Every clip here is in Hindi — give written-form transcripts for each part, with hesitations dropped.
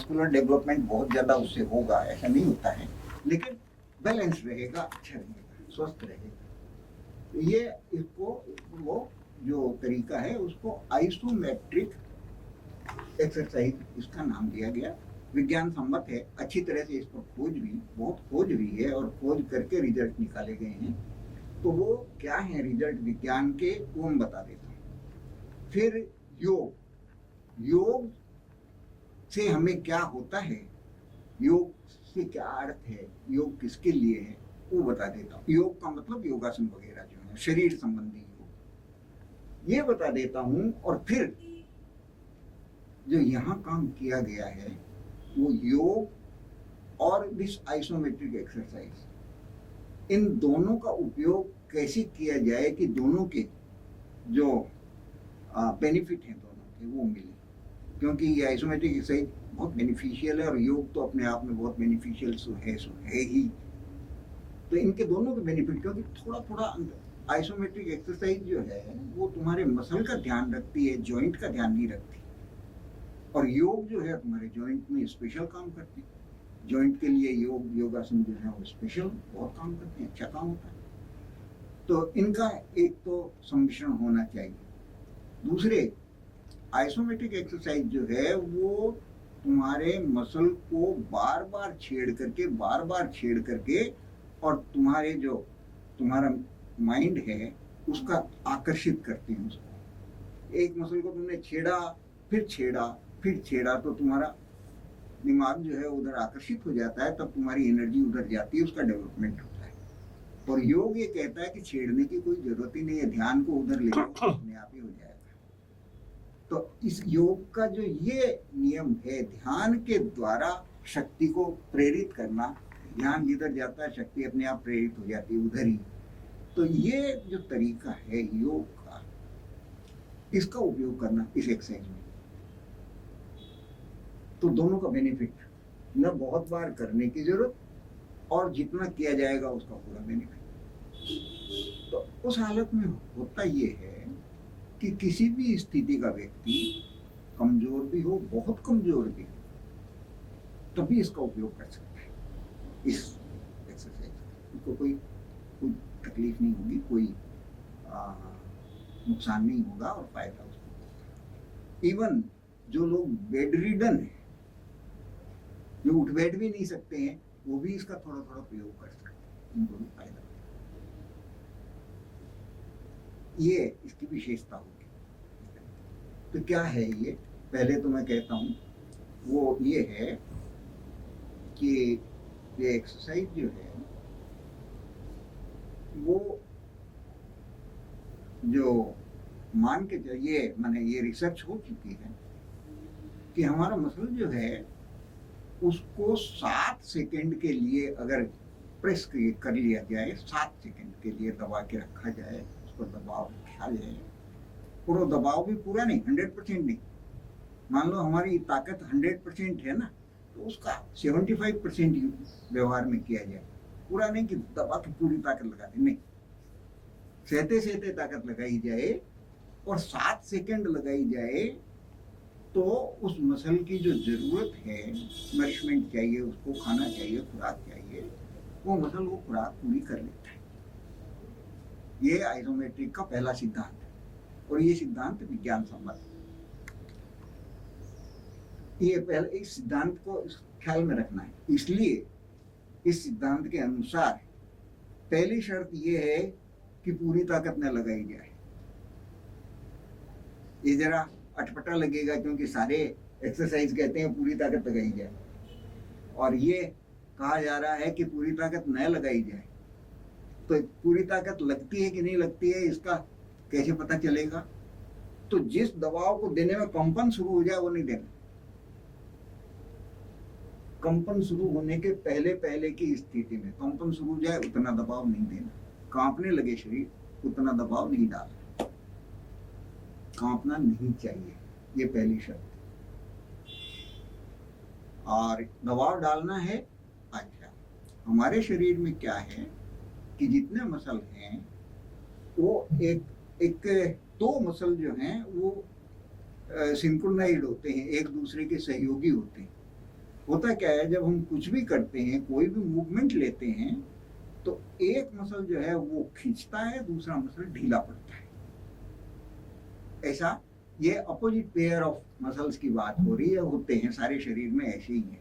मस्कुलर डेवलपमेंट बहुत ज़्यादा उससे होगा, ऐसा नहीं होता है, लेकिन बैलेंस रहेगा, अच्छा रहेगा, स्वस्थ रहेगा। ये इसको वो जो तरीका है उसको आइसोमेट्रिक एक्सरसाइज इसका नाम दिया गया। विज्ञान सम्मत है, अच्छी तरह से इस पर बहुत खोज हुई है और खोज करके रिजल्ट निकाले गए हैं। तो वो क्या है रिजल्ट विज्ञान के, वो मैं बता देता हूँ। फिर योग से हमें क्या होता है, योग से क्या अर्थ है, योग किसके लिए है, वो बता देता हूँ। योग का मतलब योगासन वगैरह जो है शरीर संबंधी योग, ये बता देता हूँ। और फिर जो यहाँ काम किया गया है वो योग और दिस आइसोमेट्रिक एक्सरसाइज, इन दोनों का उपयोग कैसे किया जाए कि दोनों के जो बेनिफिट हैं दोनों के वो मिले। क्योंकि ये आइसोमेट्रिक एक्सरसाइज बहुत बेनिफिशियल है और योग तो अपने आप में बहुत बेनिफिशियल सो है ही। तो इनके दोनों के बेनिफिट, क्योंकि थोड़ा थोड़ा आइसोमेट्रिक एक्सरसाइज जो है वो तुम्हारे मसल का ध्यान रखती है, जॉइंट का ध्यान नहीं रखती। और योग जो है तुम्हारे जॉइंट में स्पेशल काम करती है। जॉइंट के लिए योगासन जो है वो स्पेशल बहुत काम करते हैं, अच्छा काम होता है। तो इनका एक तो सम्मिश्रण होना चाहिए। दूसरे, आइसोमेट्रिक एक्सरसाइज जो है वो तुम्हारे मसल को बार बार छेड़ करके और तुम्हारा माइंड है उसका आकर्षित करते हैं उसको। एक मसल को तुमने फिर छेड़ा तो तुम्हारा दिमाग जो है उधर आकर्षित हो जाता है, तब तुम्हारी एनर्जी उधर जाती है, उसका डेवलपमेंट होता है। और योग ये कहता है कि छेड़ने की कोई जरूरत ही नहीं है, ध्यान को उधर ले जाओ, अपने आप ही हो जाएगा। तो इस योग का जो ये नियम है, ध्यान के द्वारा शक्ति को प्रेरित करना, ध्यान जिधर जाता है शक्ति अपने आप प्रेरित हो जाती है उधर ही। तो ये जो तरीका है योग का, इसका उपयोग करना इस एक्सरसाइज में, तो दोनों का बेनिफिट, न बहुत बार करने की जरूरत और जितना किया जाएगा उसका पूरा बेनिफिट। तो उस हालत में होता ये है कि किसी भी स्थिति का व्यक्ति कमजोर भी हो, बहुत कमजोर भी हो, तभी इसका उपयोग कर सकता है इस एक्सरसाइज का। उसको कोई तकलीफ नहीं होगी, कोई नुकसान नहीं होगा और फायदा उसको होगा। इवन जो लोग बेड रिडन है, जो उठ बैठ भी नहीं सकते हैं, वो भी इसका थोड़ा थोड़ा प्रयोग कर सकते हैं, उनको भी फायदा। ये इसकी विशेषता होगी। तो क्या है ये, पहले तो मैं कहता हूँ वो ये है कि ये एक्सरसाइज जो है वो जो मान के चलिए, माने ये रिसर्च हो चुकी है कि हमारा मसल जो है उसको 7 सेकंड के लिए अगर प्रेस कर लिया जाए, 7 सेकंड के लिए दबा के रखा जाए, उस पर दबाव रखा जाए, पूरा दबाव भी पूरा नहीं, 100% नहीं। मान लो हमारी ताकत 100% है ना, तो उसका 75% व्यवहार में किया जाए। पूरा नहीं कि दबा के पूरी ताकत लगा दे, नहीं, सहते सहते ताकत लगाई जाए और 7 सेकंड लगाई जाए। तो उस मसल की जो जरूरत है, नरिशमेंट चाहिए, उसको खाना चाहिए, खुराक चाहिए, वो मसल वो खुराक पूरी कर लेता है। ये आइसोमेट्रिक का पहला सिद्धांत है और ये सिद्धांत विज्ञान सम्मत है। ये पहले इस सिद्धांत को ख्याल में रखना है। इसलिए इस सिद्धांत के अनुसार पहली शर्त ये है कि पूरी ताकत न लगाई जाए। ये जरा अटपटा लगेगा क्योंकि सारे एक्सरसाइज कहते हैं पूरी ताकत लगाई जाए, और ये कहा जा रहा है कि पूरी ताकत न लगाई जाए। तो पूरी ताकत लगती है कि नहीं लगती है इसका कैसे पता चलेगा? तो जिस दबाव को देने में कंपन शुरू हो जाए वो नहीं देना। कंपन शुरू होने के पहले पहले की स्थिति में कंपन शुरू हो जाए उतना दबाव नहीं देना। कांपने लगे शरीर उतना दबाव नहीं डालना, कांपना नहीं चाहिए, ये पहली शर्त। और दबाव डालना है। अच्छा, हमारे शरीर में क्या है कि जितने मसल हैं वो एक दो मसल जो हैं वो सिंक्रोनाइज्ड होते हैं, एक दूसरे के सहयोगी होते हैं। होता क्या है, जब हम कुछ भी करते हैं, कोई भी मूवमेंट लेते हैं, तो एक मसल जो है वो खींचता है, दूसरा मसल ढीला पड़ता है। ऐसा ये अपोजिट पेयर ऑफ मसल्स की बात हो रही है, होते हैं सारे शरीर में ऐसे ही है।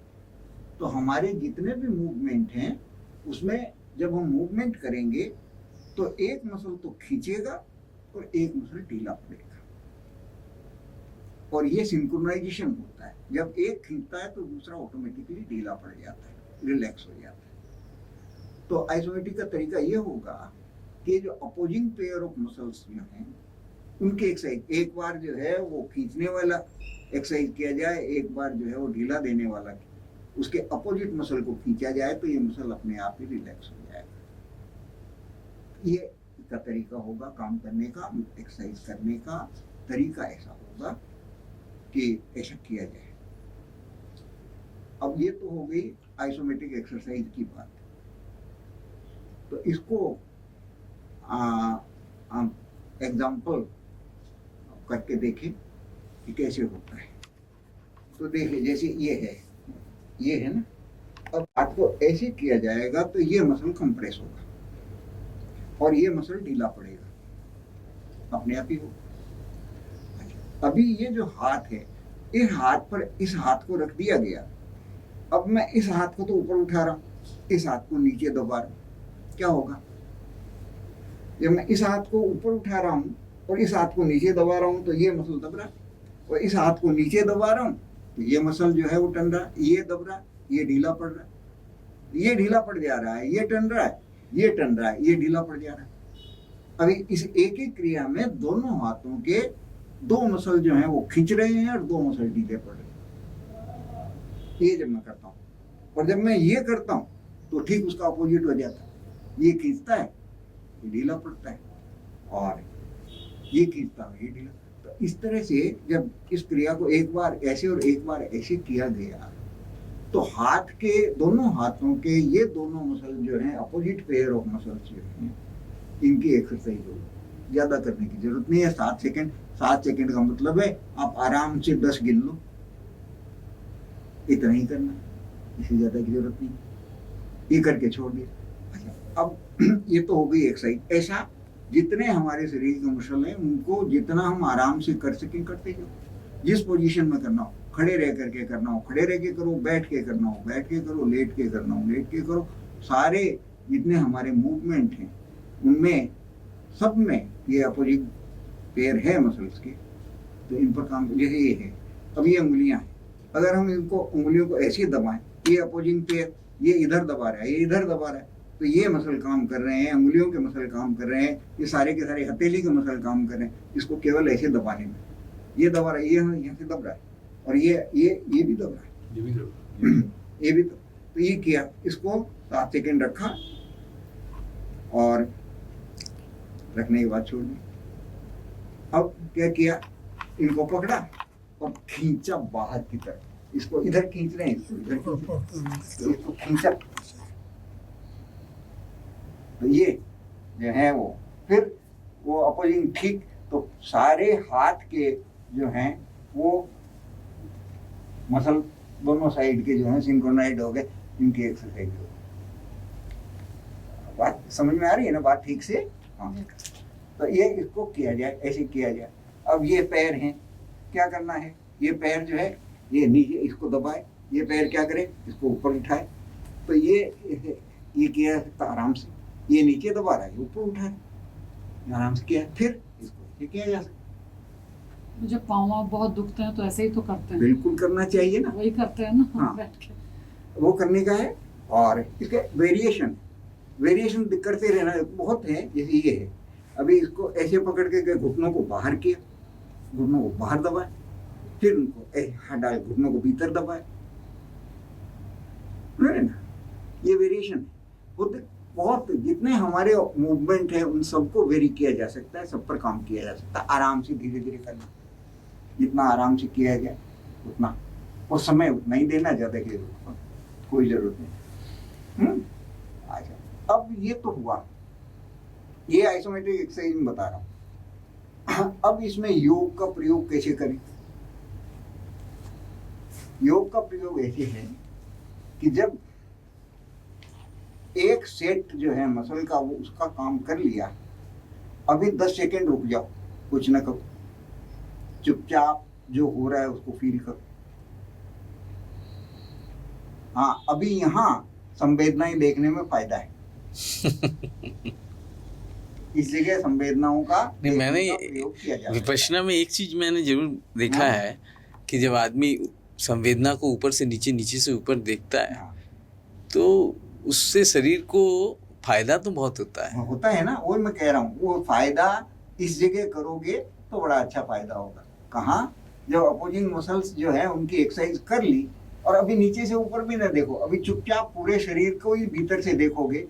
तो हमारे जितने भी मूवमेंट हैं उसमें जब हम मूवमेंट करेंगे तो एक मसल तो खींचेगा और एक मसल ढीला पड़ेगा, और ये सिंक्रोनाइजेशन होता है। जब एक खींचता है तो दूसरा ऑटोमेटिकली ढीला पड़ जाता है, रिलैक्स हो जाता है। तो आइसोमेट्रिक का तरीका ये होगा कि जो अपोजिंग पेयर ऑफ मसल्स जो हैं उनके एक्सरसाइज, एक बार जो है वो खींचने वाला एक्सरसाइज किया जाए, एक बार जो है वो ढीला देने वाला, उसके अपोजिट मसल को खींचा जाए तो ये मसल अपने आप ही रिलैक्स हो जाएगा। ये इसका तरीका होगा काम करने का, एक्सरसाइज करने का तरीका ऐसा होगा कि ऐसा किया जाए। अब ये तो हो गई आइसोमेट्रिक एक्सरसाइज की बात। तो इसको एग्जाम्पल करके देखें कि कैसे होता है। तो देखिए, जैसे ये है ना, अब हाथ को ऐसे किया जाएगा तो ये मसल कंप्रेस होगा और ये मसल ढीला पड़ेगा, अपने आप ही होगा। अभी ये जो हाथ है, इस हाथ पर इस हाथ को रख दिया गया। अब मैं इस हाथ को तो ऊपर उठा रहा हूं, इस हाथ को नीचे दबा रहा हूं, क्या होगा? जब मैं इस हाथ को ऊपर उठा रहा हूं और इस हाथ को नीचे दबा रहा हूं तो ये मसल दब रहा है, और इस हाथ को नीचे दबा रहा हूं तो ये मसल जो है वो टन रहा है, ये दब रहा है, ये ढीला पड़ रहा है, ये ढीला पड़ जा रहा है, ये टन रहा है, ये टन रहा है, ये ढीला पड़ जा रहा है। अभी इस एक ही क्रिया में दोनों हाथों के दो मसल जो हैं वो खींच रहे हैं और दो मसल ढीले पड़ रहे हैं। ये जब मैं करता हूँ, और जब मैं ये करता हूँ तो ठीक उसका अपोजिट हो जाता है। ये खींचता है, ये ढीला पड़ता है, और ये खींचता है, ये ढीला। तो इस तरह से जब इस क्रिया को एक बार ऐसे और एक बार ऐसे किया गया तो हाथ के दोनों हाथों के ये दोनों मसल जो हैं, अपोजिट पेयर ऑफ मसल्स जो हैं, इनकी एक्सरसाइज होगी। ज्यादा करने की जरूरत नहीं है। 7 सेकंड, 7 सेकंड का मतलब है आप आराम से 10 गिन लो, इतना ही करना, इससे ज्यादा की जरूरत नहीं। ये करके छोड़ दिया। अच्छा, अब ये तो हो गई एक्सरसाइज। ऐसा जितने हमारे शरीर के मसल हैं उनको जितना हम आराम से कर सकें करते जाओ। जिस पोजीशन में करना हो, खड़े रह करके करना हो खड़े रह के करो, बैठ के करना हो बैठ के करो, लेट के करना हो लेट के करो। सारे जितने हमारे मूवमेंट हैं उनमें सब में ये अपोजिट पेयर है मसल्स के, तो इन पर काम। जैसे ये है, अब ये उंगलियां हैं, अगर हम इनको उंगलियों को ऐसे दबाएं, ये अपोजिंग पेयर, ये इधर दबा रहा है, ये इधर दबा रहा है, तो ये मसल काम कर रहे हैं, उंगलियों के मसल काम कर रहे हैं, ये सारे के सारे हथेली के मसल काम कर रहे हैं। इसको केवल ऐसे दबाने में, ये दबा रहा है, ये यहाँ से दब रहा है, और ये भी दब रहा है, ये भी तो ये किया। इसको 7 सेकंड रखा और रखने के बाद छोड़ दिया। अब क्या किया, इनको पकड़ा और खींचा बाहर की तरफ। इसको इधर खींच रहे हैं, इसको इधर इसको खींचा, तो ये जो है वो फिर वो अपोजिंग ठीक। तो सारे हाथ के जो हैं वो मसल दोनों साइड के जो हैं सिंक्रोनाइज हो गए, इनकी एक्सरसाइज हो। बात समझ में आ रही है ना, बात ठीक से? हाँ। तो ये इसको किया जाए, ऐसे किया जाए। अब ये पैर हैं, क्या करना है, ये पैर जो है ये नीचे, इसको दबाए, ये पैर क्या करे, इसको ऊपर उठाए। तो ये किया आराम से, ये नीचे दबा रहा है, ऊपर उठाए, आराम से किया। फिर इसको ये किया जा सकता। मुझे पाँव बहुत दुखते हैं तो ऐसे ही तो करते हैं। बिल्कुल करना चाहिए ना, वही करते हैं ना। हाँ, बैठ के वो करने का है। और इसके वेरिएशन करते रहना बहुत है। जैसे ये है, अभी इसको ऐसे पकड़ के घुटनों को बाहर किया, घुटनों को बाहर दबाए, फिर उनको हाथ डाल घुटनों को भीतर दबाए, ये वेरिएशन बहुत। जितने हमारे मूवमेंट है उन सबको वेरी किया जा सकता है, सब पर काम किया जा सकता है। आराम से धीरे धीरे करना, जितना आराम से किया जाए उतना, और समय उतना ही देना, ज्यादा की कोई जरूरत नहीं। अच्छा, अब ये तो हुआ, ये आइसोमेट्रिक एक्सरसाइज में बता रहा हूं। अब इसमें योग का प्रयोग कैसे करें? योग का प्रयोग ऐसे है कि जब एक सेट जो है मसल का वो उसका काम कर लिया, अभी 10 सेकेंड रुक जाओ, कुछ ना करो, चुपचाप जो हो रहा है उसको फील करो। हाँ, अभी यहाँ संवेदनाएं देखने में फायदा है। इस जगह संवेदनाओं का नहीं, मैंने प्रयोग किया जाता है। विपश्यना में एक चीज मैंने जरूर देखा हाँ। है कि जब आदमी संवेदना को ऊपर से नीचे, नीचे से ऊपर देखता है, हाँ। तो उससे शरीर को फायदा तो बहुत होता है। होता है ना, वही मैं कह रहा हूँ, वो फायदा इस जगह करोगे तो बड़ा अच्छा फायदा होगा। कहाँ, जब अपोजिंग मसल्स जो है उनकी एक्सरसाइज कर ली और अभी नीचे से ऊपर भी ना देखो, अभी चुपचाप पूरे शरीर को ही भीतर से देखोगे।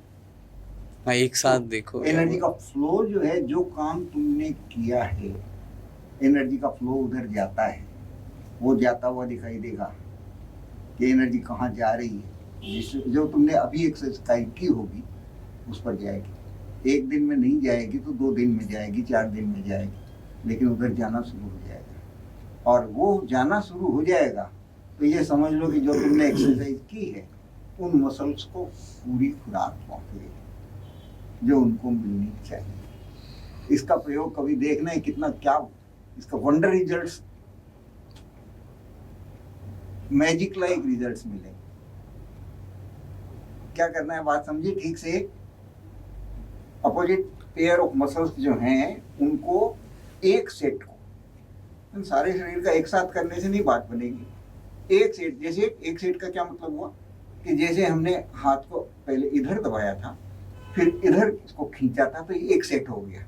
हाँ, एक साथ देखो, एनर्जी का फ्लो जो है, जो काम तुमने किया है, एनर्जी का फ्लो उधर जाता है, वो जाता हुआ दिखाई देगा कि एनर्जी कहाँ जा रही है। जो तुमने अभी एक्सरसाइज की होगी उस पर जाएगी। एक दिन में नहीं जाएगी तो 2 दिन में जाएगी, 4 दिन में जाएगी, लेकिन उधर जाना शुरू हो जाएगा। और वो जाना शुरू हो जाएगा तो ये समझ लो कि जो तुमने एक्सरसाइज की है उन मसल्स को पूरी खुराक पहुंचेगी जो उनको मिलनी चाहिए। इसका प्रयोग कभी देखना है कितना, क्या इसका wonder results, magic like results मिलेंगे। क्या करना है, बात समझिए ठीक से। अपोजिट पेयर ऑफ मसल्स जो हैं उनको एक सेट को, सारे शरीर का एक साथ करने से नहीं बात बनेगी। एक सेट, जैसे एक सेट का क्या मतलब हुआ कि जैसे हमने हाथ को पहले इधर दबाया था, फिर इधर इसको खींचा था, तो ये एक सेट हो गया।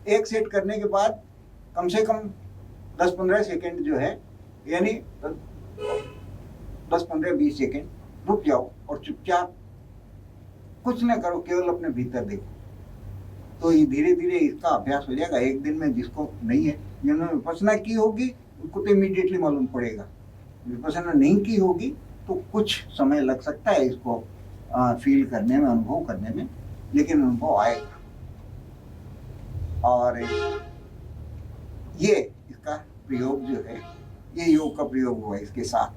एक सेट करने के बाद कम से कम 10-15 सेकेंड जो है, यानी 10-15-20 सेकेंड रुक जाओ और चुपचाप कुछ ना करो, केवल अपने भीतर देखो, तो ये धीरे धीरे इसका अभ्यास हो जाएगा। एक दिन में जिसको नहीं है, जिन्होंने विपश्यना की होगी उनको तो इमीडिएटली मालूम पड़ेगा, विपश्यना नहीं की होगी तो कुछ समय लग सकता है इसको फील करने में, अनुभव करने में, लेकिन अनुभव आएगा। और ये इसका प्रयोग जो है, ये योग का प्रयोग हुआ इसके साथ,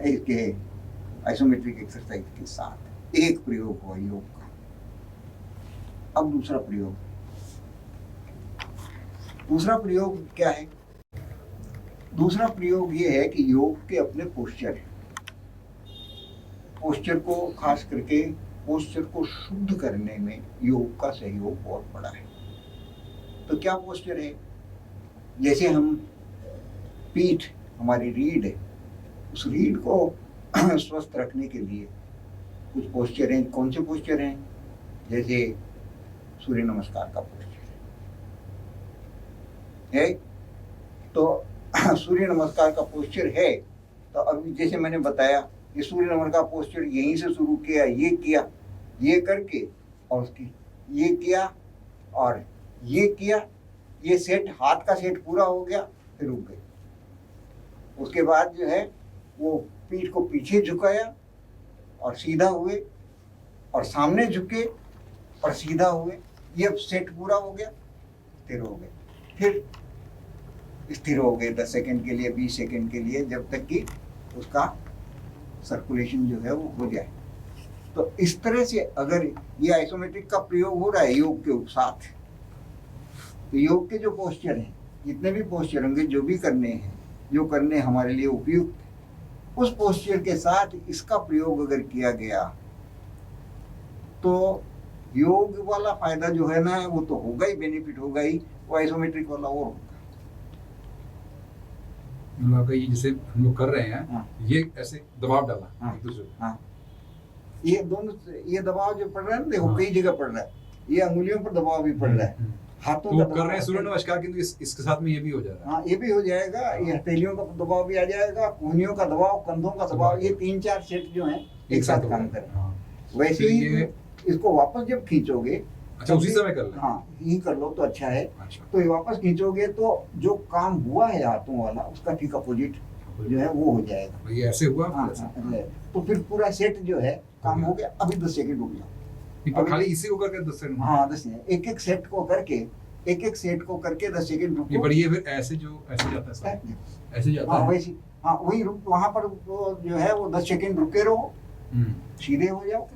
इसके आइसोमेट्रिक एक्सरसाइज के साथ एक प्रयोग हुआ योग का। अब दूसरा प्रयोग क्या है? दूसरा प्रयोग ये है कि योग के अपने पोस्चर है। पोस्चर को, खास करके पोस्चर को शुद्ध करने में योग का सहयोग बहुत बड़ा है। तो क्या पोस्चर है? जैसे हम पीठ, हमारी रीढ़ है, उस रीढ़ को स्वस्थ रखने के लिए कुछ पोस्चर हैं। कौन से पोस्चर हैं? जैसे सूर्य नमस्कार का पोस्चर है, तो सूर्य नमस्कार का पोस्चर है। तो अभी जैसे मैंने बताया, ये सूर्य नमस्कार का पोस्चर यहीं से शुरू किया, ये किया, ये करके, और उसकी ये किया और ये किया, ये सेट, हाथ का सेट पूरा हो गया, फिर रुक गए। उसके बाद जो है वो पीठ को पीछे झुकाया और सीधा हुए, और सामने झुके और सीधा हुए, ये सेट पूरा हो गया, स्थिर हो गए। फिर स्थिर हो गए 10 सेकेंड के लिए, 20 सेकेंड के लिए, जब तक कि उसका सर्कुलेशन जो है वो हो जाए। तो इस तरह से अगर ये आइसोमेट्रिक का प्रयोग हो रहा है योग के साथ, तो योग के जो पोस्चर हैं, जितने भी पोस्चर होंगे, जो भी करने हैं, जो करने हमारे लिए उपयुक्त, उस पोस्चर के साथ इसका प्रयोग अगर किया गया तो योग वाला फायदा जो है ना, वो तो होगा ही, बेनिफिट होगा ही, वो आइसोमेट्रिक वाला और होगा। ये जैसे हम लोग कर रहे हैं, हाँ। ये ऐसे दबाव डाला, हाँ। एक दूसरे को। हाँ, ये दोनों, ये दबाव जो पड़ रहा है ना, देखो हाँ। कई जगह पड़ रहा है, ये अंगुलियों पर दबाव भी पड़ रहा है, हाथों तो का कर रहे हैं सूर्य दबाव, नमस्कार, किंतु इसके साथ में ये भी हो जा रहा है। हाँ ये भी हो जाएगा, ये हथेलियों का दबाव भी आ जाएगा, कोहनियों का दबाव, कंधों का दबाव, ये 3-4 सेट जो हैं एक साथ काम करें। हाँ। वैसे फिर ही ये- इसको वापस जब खींचोगे, अच्छा, उसी समय कर लें। हाँ यही कर लो तो अच्छा है। अच्छा, तो ये वापस खींचोगे तो जो काम हुआ है हाथों वाला, उसका ठीक अपोजिट जो है वो हो जाएगा। ये ऐसे हुआ, हाँ, फिर ऐसे। हाँ, तो फिर पूरा सेट जो है काम हो गया। अभी 10 सेकंड रुक जाओ। ये पर खाली इसी को करके 10 सेकंड। हाँ 10 सेकंड, एक सेट को करके, एक सेट को करके 10 सेकंड रुको। ये पर ये फिर ऐसे जो ऐसे जाता है, ऐसे जाता हाँ है। वैसे हाँ वही वहां पर वो जो है वो 10 सेकंड रुके रहो, सीधे हो जाओ,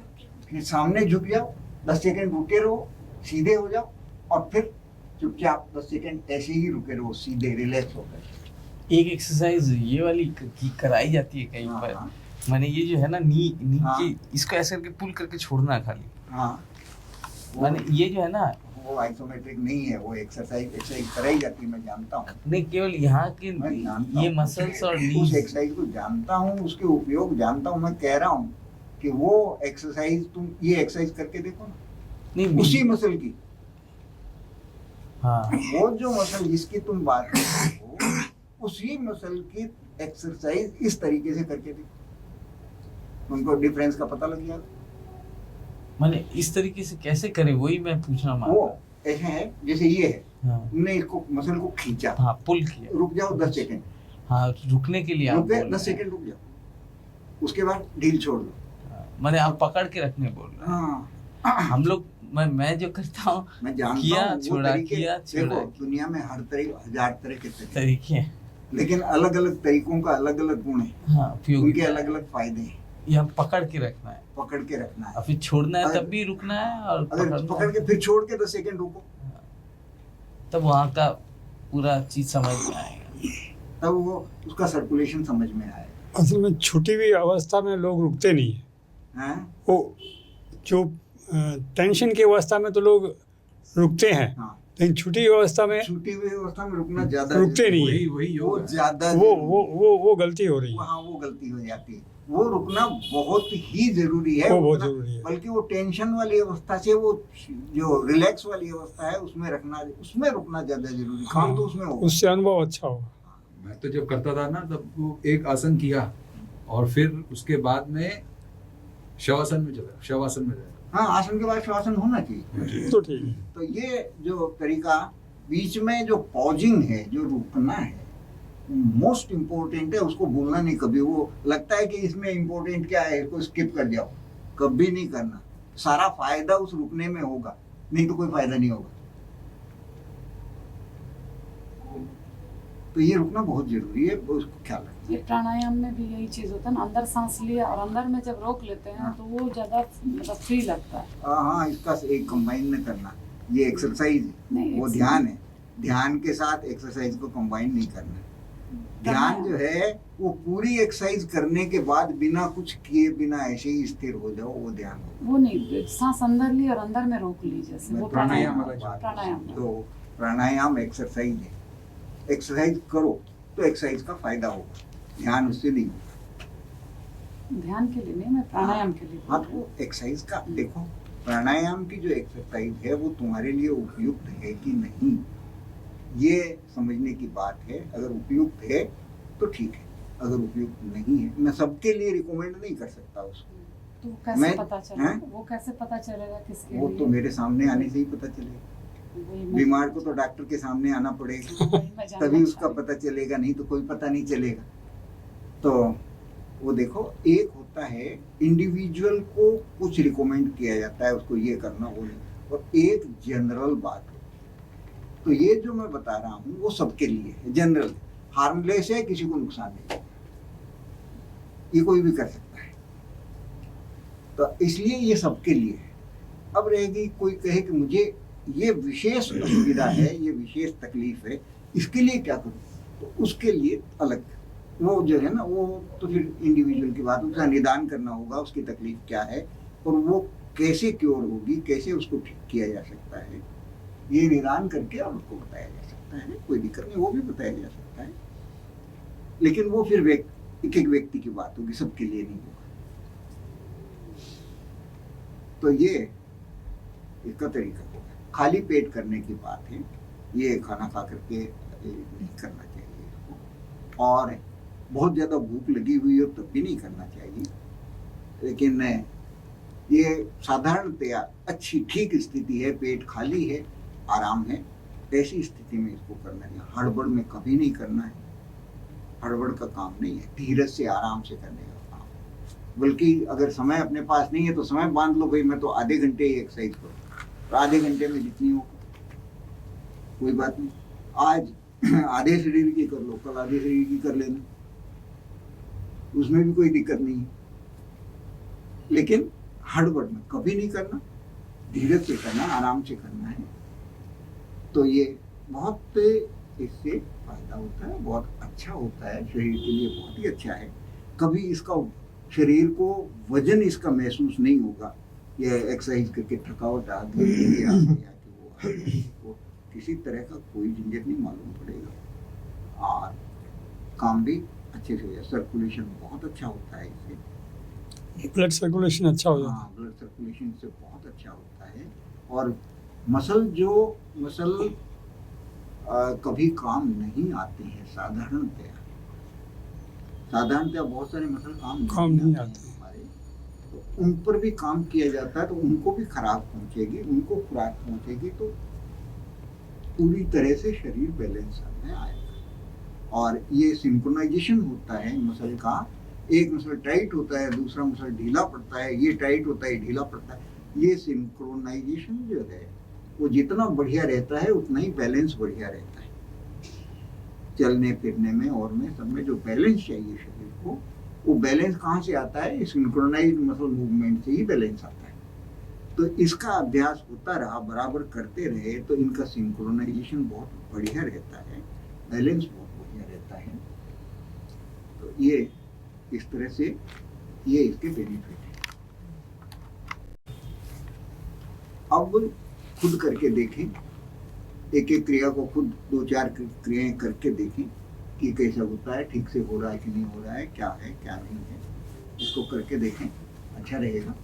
फिर सामने झुक जाओ, 10 सेकंड रुके रहो, सीधे हो जाओ, और फिर चुपचाप 10 सेकंड ऐसे ही रुके रहो, सीधे रिलैक्स होकर। एक एक्सरसाइज ये वाली कराई जाती है कहीं पर, हाँ, माने ये जो है ना नी हाँ। के इसको ऐसे करके पुल करके छोड़ना है खाली, हाँ माने ये जो है ना वो आइसोमेट्रिक नहीं है, वो एक्सरसाइज कराई जाती है, मैं जानता हूँ। नहीं केवल यहाँ के मैं जानता ये हूँ, मसल्स और उस नीज। एक्सरसाइज को जानता हूँ, उसके उपयोग जानता हूँ। मैं कह रहा हूँ कि वो एक्सरसाइज तुम ये एक्सरसाइज करके देखो ना, नहीं उसी मसल की, हाँ वो जो मसल जिसकी तुम बात कर रहे हो, उसी मसल की एक्सरसाइज इस तरीके से करके देखो, उनको डिफरेंस का पता लग जाएगा। माने इस तरीके से कैसे करें वही मैं पूछना मान वो ऐसे है जैसे ये है, हाँ तुमने इसको मसल को खींचा, हाँ पुल किया, रुक जाओ 10 सेकंड, हाँ रुकने के लिए आप रुके बोल 10 रहे हैं। सेकंड रुक जाओ, उसके बाद ढील छोड़ दो। हाँ, माने आप पकड़ के रखने बोल रहे हैं। हाँ हम लोग मैं जो करता हूँ मैं जानता किया, हूँ वो छोड़ा, तरीके। किया, छोड़ा। देखो दुनिया में हर तरह 1000 तरह के तरीके, तरीके हैं। लेकिन अलग अलग तरीकों का अलग अलग गुण है, हाँ उपयोग उनके अलग अलग फायदे हैं। ये हम पकड़ के रखना है, पकड़ के रखना है, और फिर छोड़ना है अगर- तब भी रुकना है, और अगर पकड़ना पकड़ है, के फिर छोड़ के 10 सेकंड रुको, तब वहाँ का पूरा चीज समझ में आएगा। तब वो उसका सर्कुलेशन समझ में आएगा। असल में छुट्टी हुई अवस्था में लोग रुकते नहीं हैं। हैं? वो जो टेंशन की अवस्था में तो लोग रुकते हैं, हाँ, लेकिन छुट्टी अवस्था में छूटी हुई अवस्था में रुकना ज्यादा रुकते जरूरी नहीं है। वही है। वो योग है। ज्यादा वो जरूरी वो है। वो वो गलती हो रही है। हाँ वो गलती हो जाती है, वो रुकना बहुत ही जरूरी है। वो बहुत रुकना- जरूरी है। बल्कि वो टेंशन वाली अवस्था से वो जो रिलैक्स वाली अवस्था है उसमें उसमें रुकना ज्यादा जरूरी, काम तो उसमें होगा। उससे अनुभव अच्छा होगा। मैं तो जब करता था ना तब वो एक आसन किया और फिर उसके बाद में शवासन में चला, शवासन में गया। हाँ आसन के बाद श्वासन होना चाहिए। तो ठीक है। तो ये जो तरीका बीच में जो पॉजिंग है, जो रुकना है, मोस्ट इम्पोर्टेंट है, उसको भूलना नहीं कभी। वो लगता है कि इसमें इम्पोर्टेंट क्या है, इसको स्किप कर जाओ, कभी नहीं करना। सारा फायदा उस रुकने में होगा, नहीं तो कोई फायदा नहीं होगा। तो ये रुकना बहुत जरूरी है, उसको ख्याल रखना। ये प्राणायाम में भी यही चीज होता है ना, अंदर सांस लिया और अंदर में जब रोक लेते हैं तो वो ज्यादा मतलब फ्री लगता है। हाँ इसका एक कंबाइन न करना, ये एक्सरसाइज है, नहीं, वो ध्यान है। ध्यान के साथ एक्सरसाइज को कंबाइन नहीं करना। ध्यान जो है वो पूरी एक्सरसाइज करने के बाद बिना कुछ किए बिना ऐसे ही स्थिर हो जाओ, वो ध्यान हो। वो नहीं, सांस अंदर ली और अंदर में रोक ली, जैसे वो प्राणायाम प्राणायाम वाला प्राणायाम। तो प्राणायाम एक्सरसाइज है, एक्सरसाइज करो तो एक्सरसाइज का फायदा होगा, ध्यान उससे नहीं होगा। ध्यान के लिए नहीं, मैं प्राणायाम के लिए बोल हाँ रही तो हूँ। एक्सरसाइज का देखो, प्राणायाम की जो एक्सरसाइज है वो तुम्हारे लिए उपयुक्त है कि नहीं, ये समझने की बात है। अगर उपयुक्त है तो ठीक है, अगर उपयुक्त नहीं है, मैं सबके लिए रिकमेंड नहीं कर सकता उसको। तो कैसे मैं- पता चलेगा? हैं? वो कैसे पता चलेगा किसके वो लिए? तो मेरे सामने आने से ही पता चलेगा। वही मैं- बीमार को तो डॉक्टर के सामने आना पड़ेगा, वही मैं जानना तभी उसका चाह रही पता चलेगा, नहीं तो कोई पता नहीं चलेगा। तो वो देखो, एक होता है इंडिविजुअल को कुछ रिकमेंड किया जाता है, उसको ये करना वो नहीं, और एक जनरल बात है। तो ये जो मैं बता रहा हूँ वो सबके लिए है, जनरल, हार्मलेस है, किसी को नुकसान नहीं, ये कोई भी कर सकता है। तो इसलिए ये सबके लिए है। अब रहेगी कोई कहे कि मुझे ये विशेष असुविधा है, ये विशेष तकलीफ है, इसके लिए क्या करूं, तो उसके लिए अलग, वो जो है ना, वो तो फिर इंडिविजुअल की बात, उसका निदान करना होगा, उसकी तकलीफ क्या है और वो कैसे क्योर होगी, कैसे उसको ठीक किया जा सकता है, ये निदान करके और उसको बताया जा सकता है। कोई दिक्कत नहीं, वो भी बताया जा सकता है, लेकिन वो फिर एक एक व्यक्ति की बात होगी, सबके लिए नहीं होगा। तो ये इसका तरीका होगा। खाली पेट करने की बात है, ये खाना खा करके नहीं करना चाहिए इसको, और बहुत ज़्यादा भूख लगी हुई हो तब भी नहीं करना चाहिए। लेकिन ये साधारणतया अच्छी ठीक स्थिति है, पेट खाली है, आराम है, ऐसी स्थिति में इसको करना है। हड़बड़ में कभी नहीं करना है, हड़बड़ का काम नहीं है, धीरज से आराम से करने का काम। बल्कि अगर समय अपने पास नहीं है तो समय बांध लो, भाई मैं तो आधे घंटे ही एक्सरसाइज करूँ, तो आधे घंटे में जितनी हो कोई बात नहीं। आज आधे शरीर की कर लो, कल आधे शरीर की कर लेना, उसमें भी कोई दिक्कत नहीं है, लेकिन हड़बड़ में कभी नहीं करना, धीरज से करना, आराम से करना है। तो ये बहुत इससे फायदा होता है, बहुत अच्छा होता है, शरीर के लिए बहुत ही अच्छा है। कभी इसका शरीर को वजन इसका महसूस नहीं होगा, ये एक्सरसाइज करके थकावट आ गई या कि वो आ गई, वो किसी तरह का कोई झंझट नहीं मालूम पड़ेगा और काम भी अच्छे से हो जाए। सर्कुलेशन बहुत अच्छा होता है इससे, ब्लड सर्कुलेशन अच्छा हो जाता है। हाँ, ब्लड सर्कुलेशन से बहुत अच्छा होता है। और मसल कभी काम नहीं आते हैं साधारणतया बहुत सारे मसल काम नहीं आते हैं हमारे, तो उन पर भी काम किया जाता है, तो उनको भी खराब पहुंचेगी, उनको खुराक पहुंचेगी, तो पूरी तरह से शरीर बैलेंस में आएगा। और ये सिंक्रोनाइजेशन होता है मसल का, एक मसल टाइट होता है, दूसरा मसल ढीला पड़ता है, ये टाइट होता है, ढीला पड़ता है। ये सिंक्रोनाइजेशन जो है वो जितना बढ़िया रहता है उतना ही बैलेंस बढ़िया रहता है। चलने फिरने में और में सब में जो बैलेंस चाहिए शरीर को, वो बैलेंस कहाँ से आता है? सिंक्रोनाइज्ड मसल मूवमेंट से ही बैलेंस आता है। तो इसका अभ्यास होता रहा, बराबर करते रहे, तो इनका सिंक्रोनाइजेशन बहुत बढ़िया रहता है, बैलेंस बहुत बढ़िया रहता है। तो ये इस तरह से ये इसके बेनिफिट है। अब खुद करके देखें, एक एक क्रिया को खुद 2-4 क्रियाएं करके देखें कि कैसा होता है, ठीक से हो रहा है कि नहीं हो रहा है, क्या नहीं है। इसको करके देखें, अच्छा रहेगा।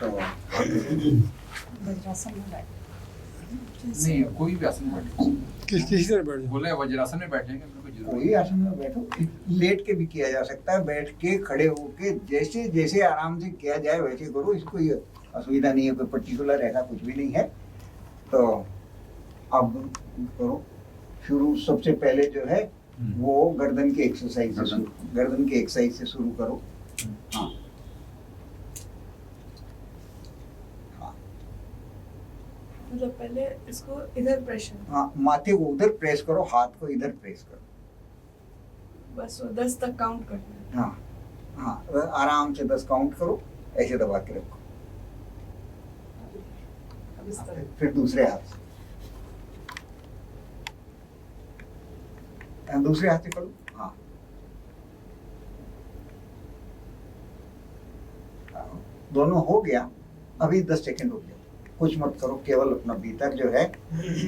तो वज्रासन में बैठ नहीं, कोई भी आसन में बैठे, किसी तरह बैठ जाओ। बोले वज्रासन में बैठेंगे, बिल्कुल जरूर। कोई आसन में बैठो, लेट के भी किया जा सकता है, बैठ के, खड़े होके, जैसे जैसे आराम से किया जाए वैसे करो। इसको ये असुविधा नहीं है, कोई पर्टिकुलर ऐसा कुछ भी नहीं है। तो अब करो शुरू। सबसे पहले जो है वो गर्दन की एक्सरसाइज से शुरू करो। हाँ मतलब पहले इसको इधर प्रेशर, हाँ, माथे को उधर प्रेस करो, हाथ को इधर प्रेस करो, बस वो 10 तक काउंट करना है। हाँ हाँ, आराम से 10 काउंट करो, ऐसे दबा के रखो। अब इस तरह फिर दूसरे हाथ से, दूसरे हाथ से करो। हाँ, दोनों हो गया। अभी 10 सेकंड हो गया, कुछ मत करो, केवल अपना भीतर जो है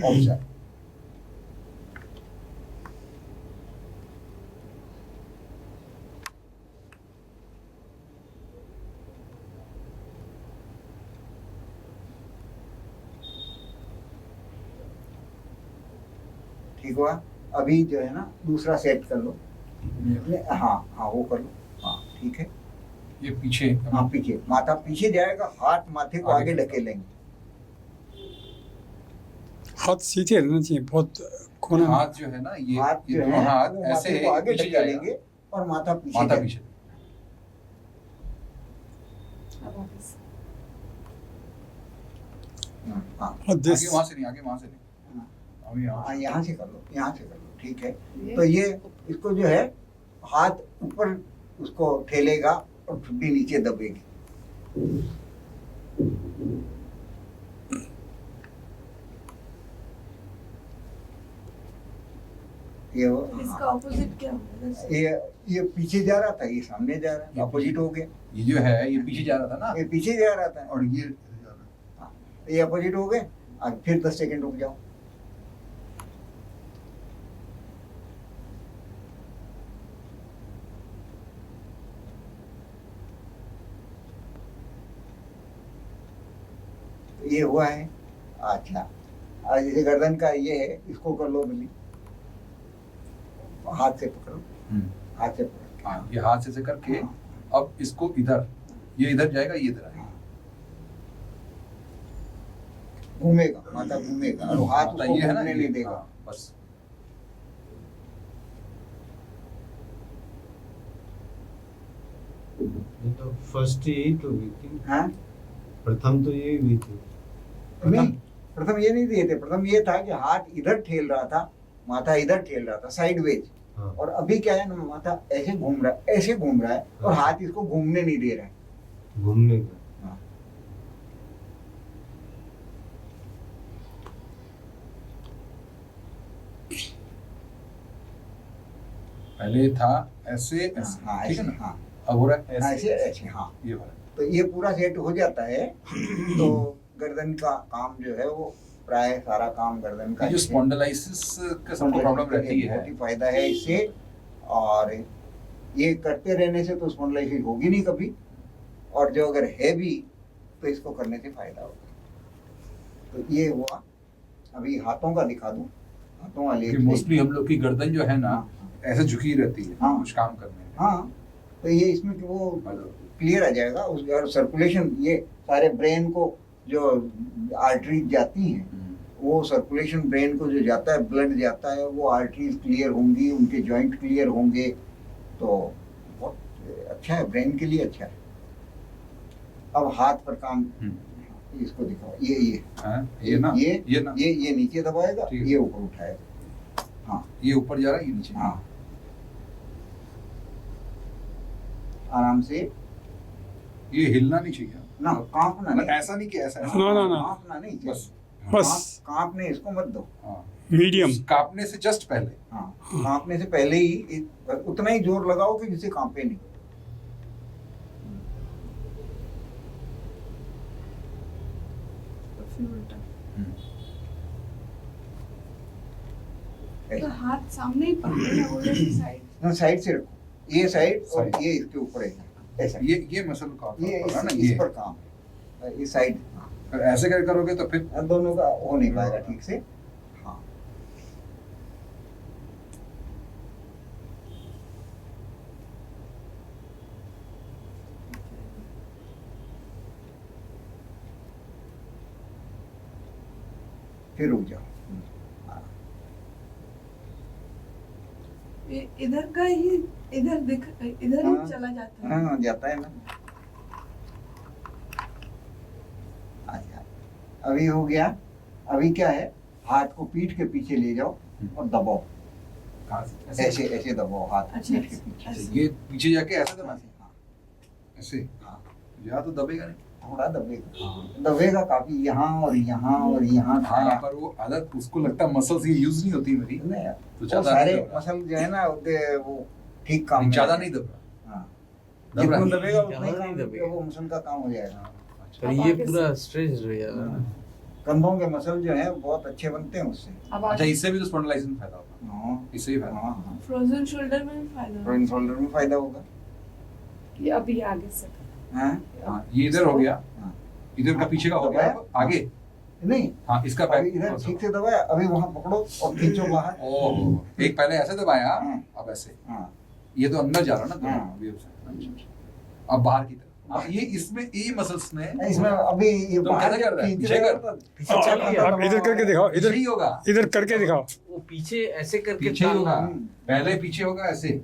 ऑब्जर्व। ठीक हुआ? अभी जो है ना दूसरा सेट कर लो। हाँ वो कर लो। हाँ ठीक है। ये पीछे, हाँ पीछे, माथा पीछे जाएगा, हाथ माथे को आगे ढकेलेंगे। हाथ सीधे रहना चाहिए, बहुत कोना। हाथ जो है ना, ये हाथ जो दोनों है हाथ वो ऐसे माथे को आगे पीछे ढकेलेंगे जाएगा, और माथा पीछे माथा जाएगा। पीछे। अब वापस हाँ और आगे दिस वहां से नहीं, आगे वहां से नहीं, हाँ, अभी यहाँ हाँ, से। यहाँ से कर लो, यहाँ से कर लो। ठीक है। तो ये इसको जो है हाथ ऊपर उसको ठेलेगा और ठुड्डी नीचे दबेगी। ये वो, इसका हाँ, ऑपोजिट क्या होगा? ये पीछे जा रहा था, ये सामने जा रहा है, अपोजिट हो गया। ये जो है ये पीछे जा रहा था ना, ये पीछे जा रहा था और ये जा रहा है। ये अपोजिट हो गए। अब फिर 10 सेकंड रुक जाओ। ये हुआ है। अच्छा, आज जैसे गर्दन का ये है, इसको कर लो बली, हाथ से पकड़ो, हाथ से पकड़ो। हाँ, ये हाथ से करके हाँ, अब इसको इधर, ये इधर जाएगा, ये इधर आएगा। घूमेगा, माथा घूमेगा और हाथ माथा उसको ये है ना, घूमने ये, नहीं देगा। हाँ, बस। ये तो फर्स्ट यही तो हुई थी, हाँ? प्रथम तो यही हुई थी। नहीं, प्रथम ये नहीं दिए थे। प्रथम ये था कि हाथ इधर ठेल रहा था, माथा इधर ठेल रहा था, साइडवेज। हाँ। और अभी क्या है ना, माथा ऐसे घूम रहा है, ऐसे घूम रहा है, और हाथ इसको घूमने नहीं दे रहा है। घूमने का। हाँ। पहले था ऐसे ऐसे, हाँ ठीक है ऐसे, ना, हाँ अब हो रहा है ऐसे ऐसे, हाँ। ये वाला। तो ये पूरा सेट हो जाता है तो गर्दन का काम जो है वो प्राय सारा काम गर्दन का ये जो इससे- स्पॉन्डिलाइसिस का सबको प्रॉब्लम रहती है, बहुत ही फायदा है इससे। और ये करते रहने से तो स्पॉन्डिलाइसिस होगी नहीं कभी, और जो अगर है भी तो इसको करने से फायदा होगा। तो ये हुआ। अभी हाथों का दिखा दूं, हाथों वाले क्योंकि मोस्टली हम लोग की गर्दन जो है ना हाँ, ऐसे झुकी रहती है हाँ। कुछ काम करने में। हाँ, तो ये इसमें कि वो क्लियर आ जाएगा उस, और सर्कुलेशन ये सारे ब्रेन को जो आर्टरीज जाती हैं, वो सर्कुलेशन ब्रेन को जो जाता है, ब्लड जाता है, वो आर्टरीज क्लियर होंगी, उनके जॉइंट क्लियर होंगे, तो बहुत अच्छा है, ब्रेन के लिए अच्छा है। अब हाथ पर काम, इसको दिखाओ, ये हाँ, ये ना, ये ना, ये नीचे दबाएगा, ठीक है। ये ऊपर उठाएगा। हाँ ये ऊपर जा रहा है, ये नीचे। हाँ, आराम से, ये हिलना नहीं चाहिए ना कांपना मतलब नहीं, ऐसा नहीं कि ऐसा ना, ना, ना। कांपना नहीं चाहिए। बस। बस कांपने इसको मत दो। हाँ, मीडियम। कांपने से जस्ट पहले। हाँ, कांपने से पहले ही उतना ही जोर लगाओ कि जिससे कांपे नहीं। तो फिर उल्टा। तो ऐसे। हाथ सामने ही पकड़े हैं, वो जैसे साइड। ना साइड से रखो, ये साइड और साइड। ये इसके ऊपर है, ऐसा। ये मसल का ये है ना, इस ये पर काम है, ये साइड। अगर ऐसे कर करोगे तो फिर दोनों का हो नहीं पाएगा ठीक से। हाँ, फिर रुक जाओ। ये इधर का ही इधर इधर हाँ। ही चला जाता है। हाँ, जाता है ना। अच्छा, अभी हो गया। अभी क्या है, हाथ को पीठ के पीछे ले जाओ और दबाओ, कहाँ से? ऐसे ऐसे दबाओ हाथ को अच्छा, पीठ के पीछे। ऐसे। ये पीछे जाके ऐसे दबा हाँ, ऐसे, हाँ, या तो दबेगा नहीं। थोड़ा दबेगा, दबेगा काफी, यहाँ और यहाँ और यहाँ हाँ, सारा। पर वो आदत उसको लगता है मसल्स ये यूज नहीं होती मेरी, नहीं, तो वो ज्यादा सारे नहीं दब रहा। मसल जो है ना वो ठीक काम में ज्यादा है। नहीं दब रहा। हाँ, दब रहा जितना है। दबेगा उतना ही ज्यादा नहीं काम, दबेगा। वो मसल का काम हो जाएगा। पर ये पूरा स्ट्रेच हो जाएगा। कंधों के मसल जो है बहुत अच्छे बनते हैं उससे। अब अच्छा, आगे इससे भी तो स्पॉन्डिलाइसिस में फायदा होगा, हाँ, इससे भी फायदा। हाँ, हाँ, फ्रोजन शोल्डर में भी फायदा होता है। फ्रंट शोल्डर में फायदा होगा। ये अभी आगे से हाँ, हाँ, ये इधर हो गया, हाँ। इधर का पीछे का हो गया, अब आगे। नहीं, हाँ, इसका अभी बैक इधर ठीक से दबाया, अभी वहाँ पकड़ो और खींचो बाहर। ओह, एक पहले ऐसे दबाया, हाँ। अब ऐसे। हाँ, ये तो अंदर जा रहा है ना दोनों हाँ। वेव से। अच्छा, अच्छा। अब बाहर की तरफ। हाँ, ये इसमें ये मसल्स में इसमें अभी ये तो बाहर कैसे कर रहा है? खींच पीछे रहे हो कर। तो आप- अच्छा आप इधर करके दिखाओ, पीछे ही इधर होगा, इधर करके दिखाओ। वो पीछे ऐसे करके पीछे ही होगा, हम्म। पहले पीछे होगा ऐसे।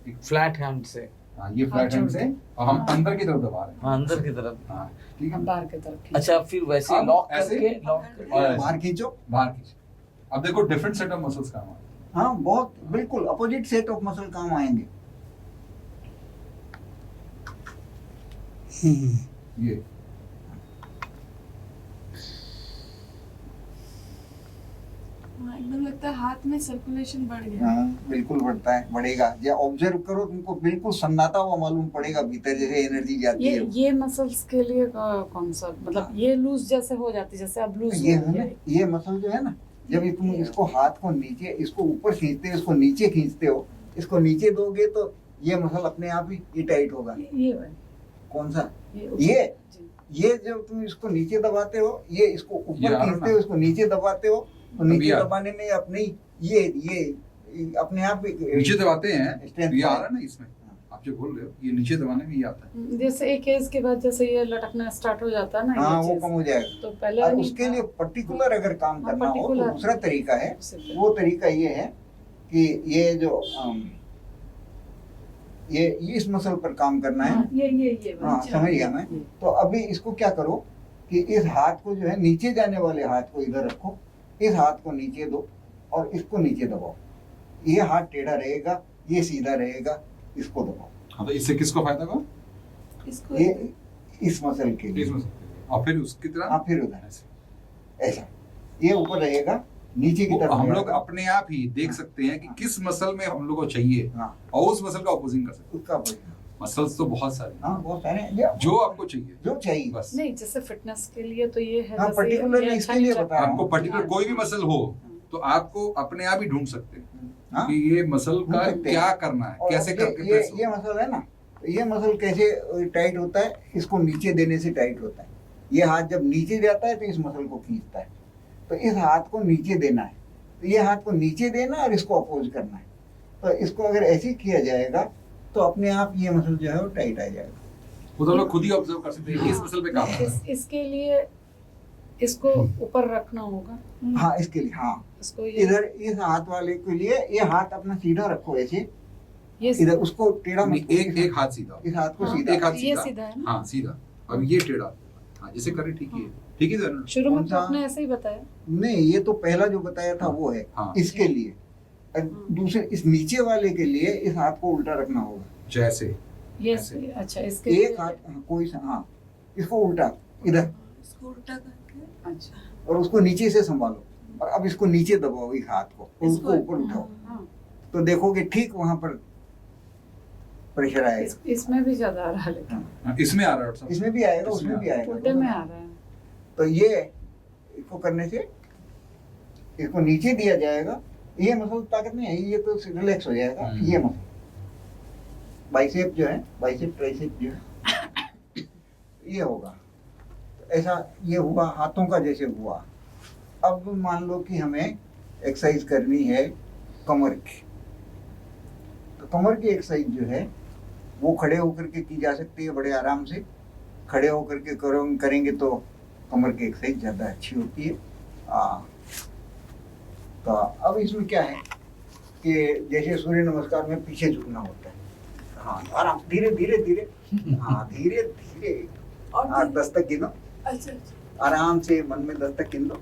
फ्लैट हैंड से। हाँ, ये फ्लैट हैंड से, और हम अंदर की तरफ दबा रहे हैं। हाँ, अंदर की तरफ। हाँ, ठीक है। अब बाहर की तरफ खींचो। अच्छा, फिर वैसे अब लॉक ऐसे? करके लॉक करके। और ऐसे। बाहर खींचो। बाहर खींचे। अब देखो डिफरेंट सेट ऑफ मसल्स काम आ रहे हाँ, बहुत बिल्कुल अपोजिट सेट ऑफ मसल काम आएंगे। हम्म। हैं। ये हाँ, एकदम लगता है हाथ में सर्कुलेशन बढ़ गया। हाँ, बिल्कुल बढ़ता है, बढ़ेगा। या ऑब्जर्व करो, तुमको बिल्कुल सन्नाटा हुआ मालूम पड़ेगा भीतर, जैसे एनर्जी जाती है। ये मसल्स के लिए कौन सा, मतलब ये लूज जैसे हो जाती है, जैसे अब लूज ये है ना, ये मसल जो है ना, जब तुम इसको हाथ को नीचे, इसको ऊपर खींचते हो, इसको नीचे खींचते हो, इसको नीचे दोगे तो ये मसल अपने आप ही ये टाइट होगा। ये वाली, कौन सा? ये जी। ये जब तुम इसको नीचे दबाते हो, ये इसको ये ऊपर आ रहा खींचते ना? हो, इसको नीचे दबाते हो, तो अभी नीचे आ रहा। दबाने में अपने ही ये अपने आप नीचे दबाते हैं, Strength ये आ है। रहा है ना इसमें, आप जो बोल रहे हो, ये नीचे दबाने में ये आता है। जैसे एक एज के बाद जैसे ये लटकना स्टार्ट हो जाता है ना, हाँ, ये वो चीज, कम हो जाएगा। तो पहले और नहीं उसके था। लिए पर्टिकुलर अगर काम हाँ, करना हो तो particular। दूसरा तरीका है। उससे पहले। वो तरीका ये है कि ये जो ये इस मसल पर काम करना है। हाँ, ये हाँ, समझ गया मैं। ये। तो अभी इसको क्या करो कि इस हाथ को जो है नीचे जाने वाले हाथ को इधर रखो, इस हाथ को नीचे दो और इसको नीचे दबाओ। ये हाथ टेढ़ा रहेगा, ये सीधा रहेगा, इसको दबाओ। हाँ, तो इससे किसको फायदा हुआ? इसको ये इस मसल के लिए। इसमें से। और फिर उसकी तरह हाँ, फिर उधर ऐसे। ऐसा, ये ऊपर रहेगा, नीचे की वो तरफ हम लोग रहेगा। अपने आप ही देख सकते हैं कि किस मसल में हम लोग को चाहिए हाँ, और उस मसल का ऑपोजिंग कर सकते उसका बढ़िया। हैं। मसल्स तो बहुत सारे हैं, हाँ, बहुत सारे हैं। जो आपको चाहिए जो चाहिए। बस। नहीं, जैसे फिटनेस के लिए तो ये है, हाँ, जैसे particular ये इसके अच्छा लिए नहीं बता रहा हूँ। आपको पर्टिकुलर कोई भी मसल हो तो आपको अपने आप ही ढूंढ सकते हैं हाँ, कि ये मसल ढूंढ का सकते हैं। क्या करना है, और कैसे ये- करके ये press ये होगा। मसल है ना, तो ये मसल कैसे टाइट होता है, इसको नीचे देने से टाइट होता है। ये हाथ जब नीचे जाता है तो इस मसल को खींचता है, तो इस हाथ को नीचे देना है, तो ये हाथ को नीचे देना और इसको अपोज करना है। तो इसको अगर ऐसे किया जाएगा तो अपने आप ये मसल जो है वो टाइट आ जाएगा। वो तो लोग खुद ही ऑब्जर्व कर सकते हैं किस मसल पे काम कर रहा है। इसके लिए इसको ऊपर रखना होगा। हाँ, इसके लिए, हाँ, इसको ये इधर इस हाथ वाले के लिए ये हाथ अपना सीधा रखो ऐसे, ये इधर उसको टेढ़ा नहीं, मत एक हाथ सीधा, इस हाथ को हाँ, सीधा। एक हाथ ये सीधा, सीधा है ना? हाँ सीधा। अब ये टेढ़ा, हाँ जैसे करे ठीक ही है, ठीक ही तो है ना? शुरू में कौन तो सा? आपने ऐसे ही बताया। नहीं, ये तो पहला जो बताया था वो है हाँ। इसके लिए। और दूसरे इस नीचे वाले के लिए इस हाथ को उल्टा रखना होगा। जैसे ये ऐसे। अच्छा, इसके एक लिए- हाथ, हाँ, कोई सा, हाँ, इसको उल्टा इधर इसको उल्टा करके अच्छा, और उसको नीचे से संभालो, और अब इसको नीचे दबाओ इस हाथ को और उसको ऊपर उठाओ, हाँ, तो देखोगे ठीक वहां पर प्रेशर आएगा। इसमें भी ज्यादा आ रहा है, लेकिन हाँ, इसमें आ रहा है डॉक्टर साहब। इसमें भी आएगा, इसमें उसमें भी आएगा, उल्टे में आ रहा है। तो ये इसको करने से इसको नीचे दिया जाएगा। ये मसल ताकत नहीं है, ये तो रिलैक्स हो जाएगा। ये मसल बाइसेप जो है, बाइसेप ट्राइसेप जो है, ये होगा। तो ऐसा ये हुआ हाथों का जैसे हुआ। अब मान लो कि हमें एक्सरसाइज करनी है कमर की, तो कमर की एक्सरसाइज जो है वो खड़े होकर के की जा सकती है, बड़े आराम से खड़े होकर के करेंगे तो कमर की एक्सरसाइज ज़्यादा अच्छी होती है। तो अब इसमें क्या है कि जैसे सूर्य नमस्कार में पीछे झुकना होता है, हाँ, आराम, धीरे धीरे धीरे, हाँ, धीरे धीरे, और हाँ, 10 तक गिनो, अच्छा अच्छा आराम से मन में 10 तक गिन लो।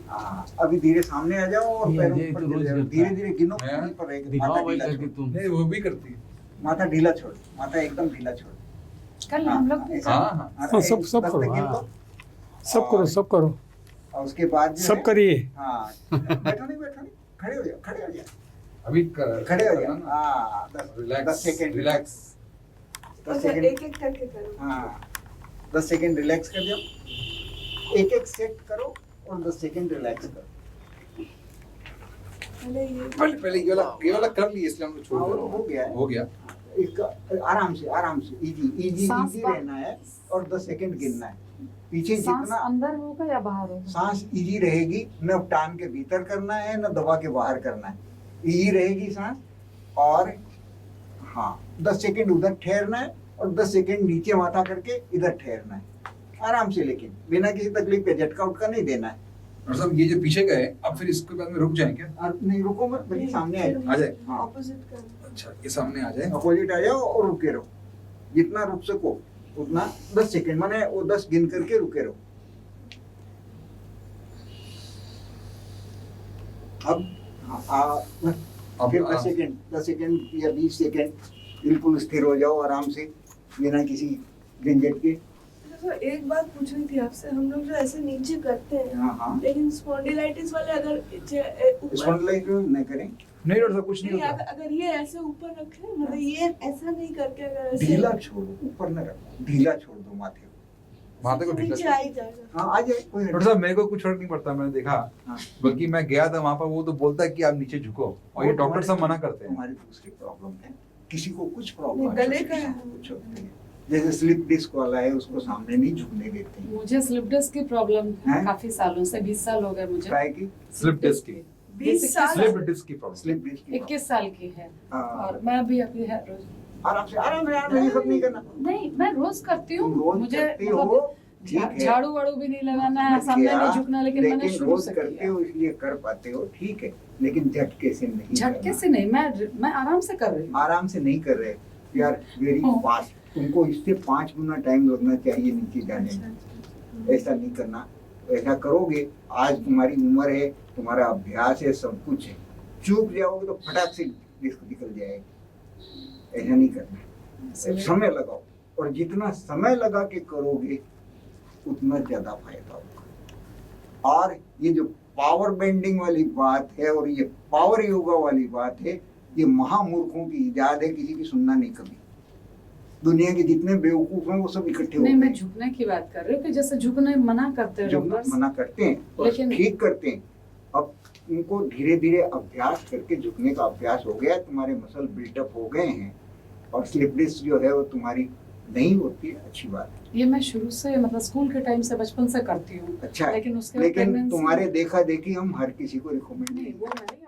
हाँ, अभी धीरे सामने आ जाओ और पैरों ये ऊपर तो चले रोज जाओ, करता धीरे है। धीरे गिनो, मैं वहीं पर रहेगा, दिखाओ माथा भाई ढीला करके छोड़, तुम। नहीं वो भी करती है। माथा ढीला छोड़, माथा एकदम ढीला छोड़। कल हम लोग भी हाँ हाँ हाँ, हाँ, सब- सब 10 तक करो, गिन हाँ। लो, सब करो, सब करो, और उसके बाद जो सब है, करिए। हाँ, बैठो नहीं, खड़े हो जाओ, खड़े हो जाओ, अभी खड़े हो जाओ, करना हाँ, ना। 10 रिलैक्स सेकेंड, रिलैक्स 10 अच्छा सेकेंड, एक एक करके करो हाँ, 10 सेकेंड रिलैक्स कर जाओ, एक एक सेट करो और 10 सेकेंड रिलैक्स करो। पहले पहले ये वाला कर लिए इसलिए हम लोग छोड़ हाँ, दे वो हो गया है। हो गया। इसका आराम से इजी इजी सांस इजी बाहर- रहना है और 10 सेकेंड गिनना है। पीछे सांस जितना अंदर होगा या बाहर होगा? सांस इजी रहेगी, न टान के भीतर करना है न दबा के बाहर करना है, इजी रहेगी सांस। और हाँ, 10 सेकेंड उधर ठहरना है और 10 सेकेंड नीचे माथा करके इधर ठहरना है आराम से, लेकिन बिना किसी तकलीफ के, झटका उटका नहीं देना है। और सब ये जो पीछे गए अब फिर इसके बाद में रुक जाए क्या? और नहीं, रुको मत, बल्कि सामने आ जाए। हाँ, ऑपोजिट कर अच्छा ये सामने आ जाए। अपोजिट आ जाओ और रुके रहो, जितना रुक सको उतना, 10 सेकेंड माने वो 10 गिन करके रुके रहो। अब अब फिर 10 सेकेंड या 20 सेकेंड बिल्कुल स्थिर हो जाओ आराम से, बिना किसी झंझट के। तो एक बात पूछनी थी आपसे, हम लोग जो ऐसे नीचे करते हैं हाँ हाँ, लेकिन स्पॉन्डिलाइटिस वाले अगर ऊपर स्पॉन्डिलाइटिस नहीं करें, नहीं डॉक्टर साहब कुछ नहीं नहीं, होता। अगर ये ऐसे ऊपर रखे, मतलब ये ऐसा नहीं करके अगर ऐसे ढीला छोड़ो, ऊपर न रखो, ढीला छोड़ दो माथे को। माथे को ढीला नीचे छोड़। आ ही जाएगा। हाँ, आ जाए, कोई डॉक्टर साहब मेरे को कुछ फर्क नहीं पड़ता, मैंने देखा। हाँ। बल्कि मैं गया था वहां पर, वो तो बोलता है कि आप नीचे झुको और ये डॉक्टर साहब मना करते हैं। तुम्हारी दूसरी प्रॉब्लम है, किसी को कुछ प्रॉब्लम नहीं, है, गले किसी का को कुछ होती है। जैसे स्लिप डिस्क वाला है, उसको सामने नहीं झुकने देते हैं। मुझे स्लिप डिस्क की प्रॉब्लम है हैं? काफी सालों से, 20 साल हो गए मुझे। ट्राई की स्लिप डिस्क की, 20 साल स्लिप डिस्क की प्रॉब्लम। स्लिप डिस्क की 21 साल की है हाँ। और मैं भी अभी है रोज आराम से ये सब नहीं करना। नहीं, मैं रोज करती हूँ। रोज मुझे करती हो, मतलब ठीक है। झाड़ू वाड़ू भी नहीं लगाना है, मैं सामने किया, नहीं झुकना, लेकिन मैंने शुरू रोज से करते किया। हो इसलिए कर पाते हो, ठीक है, लेकिन झटके से नहीं झटके करना। से नहीं, मैं आराम से कर रही हूँ। आराम से नहीं कर रहे यार, वेरी हाँ। फास्ट। तुमको इससे 5 गुना टाइम लगना चाहिए नीचे जाने अच्छा, में। अच्छा। ऐसा नहीं करना। ऐसा करोगे, आज तुम्हारी उम्र है, तुम्हारा अभ्यास है, सब कुछ है, चूक जाओगे तो फटाक से डिस्क निकल जाएगी। ऐसा नहीं करना, समय लगाओ, और जितना समय लगा के करोगे उतना ज्यादा फायदा होगा। और ये जो पावर बेंडिंग वाली बात है और ये पावर योगा वाली बात है, ये महामूर्खों की इजाद है, किसी की सुनना नहीं कभी। दुनिया के जितने बेवकूफ हैं वो सब इकट्ठे हो नहीं, मैं गए। झुकने की बात कर रही हूँ कि जैसे झुकने मना करते हैं जो डॉक्टर्स। मना करते हैं और लेकिन- ठीक करते हैं। अब उनको धीरे धीरे अभ्यास करके झुकने का अभ्यास हो गया, तुम्हारे मसल बिल्टअप हो गए हैं, और स्लिप डिस्क जो है वो तुम्हारी नहीं होती है, अच्छी बात है। ये मैं शुरू से मतलब स्कूल के टाइम से बचपन से करती हूँ। अच्छा है। लेकिन उसके बाद लेकिन pregnancy- तुम्हारे देखा देखी हम हर किसी को रिकमेंड नहीं नहीं वो नहीं